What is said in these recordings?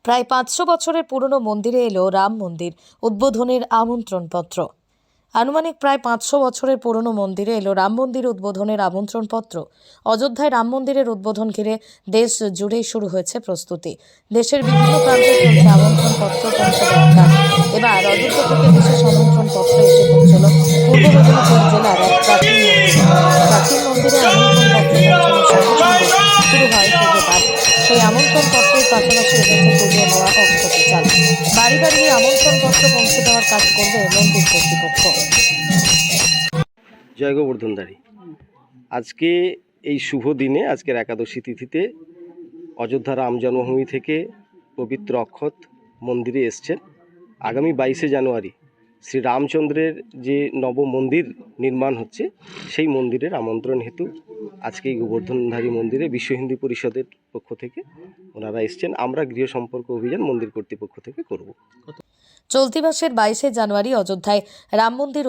প্রায় 500 বছরের পুরনো মন্দিরে এলো রাম মন্দির উদ্বোধনের আমন্ত্রণপত্র। আনুমানিক প্রায় 500 বছরের পুরনো মন্দিরে এলো রাম মন্দির উদ্বোধনের আমন্ত্রণপত্র। অযোধ্যায় রাম মন্দিরের উদ্বোধন ঘিরে দেশ জুড়েই শুরু হয়েছে প্রস্তুতি। দেশের বিভিন্ন প্রান্তে চলছে আমন্ত্রণপত্র পৌঁছে দেওয়ার কাজ। এবার অযোধ্যা থেকে বিশেষ আমন্ত্রণপত্র এসে পৌঁছল পূর্ব মেদিনীপুর জেলার এক প্রাচীন মন্দিরে। প্রাচীন মন্দিরে আমন্ত্রণপত্র পৌঁছানোর সঙ্গে সঙ্গে শুরু হয় পুজো পাঠ। সেই আমন্ত্রণপত্রের পাশাপাশি এসেছে পুজো হওয়া অক্ষত চাল। বাড়ি বাড়ি আমন্ত্রণপত্র পৌঁছে দেওয়ার কাজ করবে মন্দির কর্তৃপক্ষ। জয় গোবর্ধনধারী। আজকে এই শুভ দিনে, আজকের একাদশী তিথিতে অযোধ্যা রাম জন্মভূমি থেকে পবিত্র অক্ষত মন্দিরে এসছেন। আগামী 22শে জানুয়ারি শ্রী রামচন্দ্রের যে নব মন্দির নির্মাণ হচ্ছে, সেই মন্দিরের আমন্ত্রণ হেতু আজকে এই গোবর্ধনধারী মন্দিরে বিশ্ব হিন্দু পরিষদের পক্ষ থেকে ওনারা এসছেন। আমরা গৃহ সম্পর্ক অভিযান মন্দির কর্তৃপক্ষ থেকে করব। চলতি মাসের 22শে জানুয়ারি অযোধ্যায় রাম মন্দির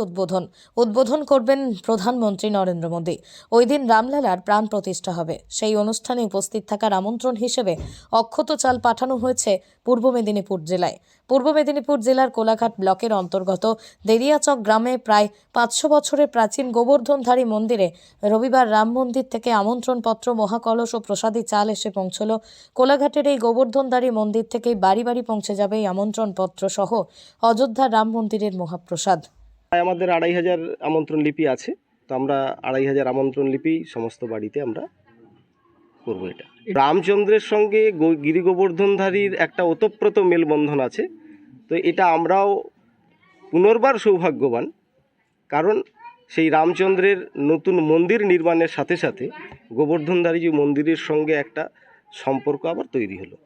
উদ্বোধন করবেন প্রধানমন্ত্রী নরেন্দ্র মোদী। ওই দিন রামলালার প্রাণ প্রতিষ্ঠা হবে। সেই অনুষ্ঠানে উপস্থিত থাকার আমন্ত্রণ হিসেবে অক্ষত চাল পাঠানো হয়েছে পূর্ব মেদিনীপুর জেলায়। পূর্ব মেদিনীপুর জেলার কোলাঘাট ব্লকের অন্তর্গত দেরিয়াচক গ্রামে প্রায় 500 বছরের প্রাচীন গোবর্ধনধারী মন্দিরে রবিবার রাম মন্দির থেকে আমন্ত্রণপত্র, মহাকলস ও প্রসাদী চাল এসে পৌঁছল। কোলাঘাটের এই গোবর্ধনধারী মন্দির থেকেই বাড়ি বাড়ি পৌঁছে যাবে এই আমন্ত্রণপত্র সহ অযোধ্যা রাম মন্দিরের মহাপ্রসাদ। আমাদের 2500 আমন্ত্রণ লিপি আছে, তো আমরা 2500 আমন্ত্রণ লিপি সমস্ত বাড়িতে আমরা করবো। এটা রামচন্দ্রের সঙ্গে গিরি গোবর্ধনধারীর একটা ওতপ্রোত মেলবন্ধন আছে। তো এটা আমরাও পুনর্বার সৌভাগ্যবান, কারণ সেই রামচন্দ্রের নতুন মন্দির নির্মাণের সাথে সাথে গোবর্ধনধারী যে মন্দিরের সঙ্গে একটা সম্পর্ক আবার তৈরি হলো।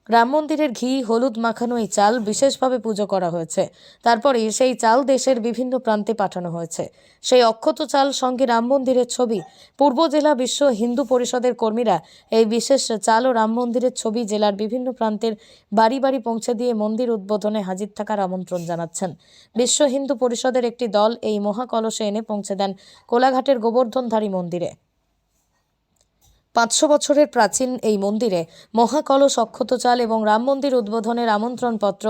রাম মন্দিরের ঘি হলুদ মাখানো এই চাল বিশেষভাবে পুজো করা হয়েছে। তারপরে সেই চাল দেশের বিভিন্ন প্রান্তে পাঠানো হয়েছে। সেই অক্ষত চাল সঙ্গে রাম মন্দিরের ছবি। পূর্ব জেলা বিশ্ব হিন্দু পরিষদের কর্মীরা এই বিশেষ চাল ও রাম মন্দিরের ছবি জেলার বিভিন্ন প্রান্তের বাড়ি বাড়ি পৌঁছে দিয়ে মন্দির উদ্বোধনে হাজির থাকার আমন্ত্রণ জানাচ্ছেন। বিশ্ব হিন্দু পরিষদের একটি দল এই মহাকলসে এনে পৌঁছে দেন কোলাঘাটের গোবর্ধনধারী মন্দিরে। 500 বছরের প্রাচীন এই মন্দিরে মহাকলস, অক্ষত চাল এবং রাম মন্দির উদ্বোধনের আমন্ত্রণপত্র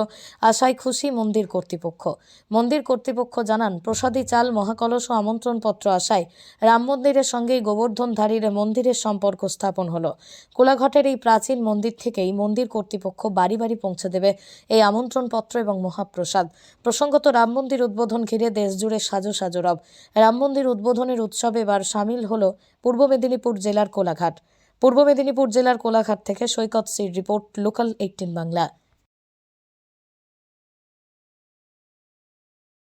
আসায় খুশি মন্দির কর্তৃপক্ষ। মন্দির কর্তৃপক্ষ জানান, প্রসাদী চাল, মহাকলস ও আমন্ত্রণপত্র আসায় রাম মন্দিরের সঙ্গে গোবর্ধনধারীর মন্দিরের সম্পর্ক স্থাপন হলো। কোলাঘাটের এই প্রাচীন মন্দির থেকেই মন্দির কর্তৃপক্ষ বাড়ি বাড়ি পৌঁছে দেবে এই আমন্ত্রণপত্র এবং মহাপ্রসাদ। প্রসঙ্গত, রাম মন্দির উদ্বোধন ঘিরে দেশজুড়ে সাজো সাজো রব। রাম মন্দির উদ্বোধনের উৎসবে এবার সামিল হল পূর্ব মেদিনীপুর জেলার কোলাঘাট। পূর্ব মেদিনীপুর জেলার কোলাঘাট থেকে সৈকত সির রিপোর্ট, লোকাল 18 বাংলা।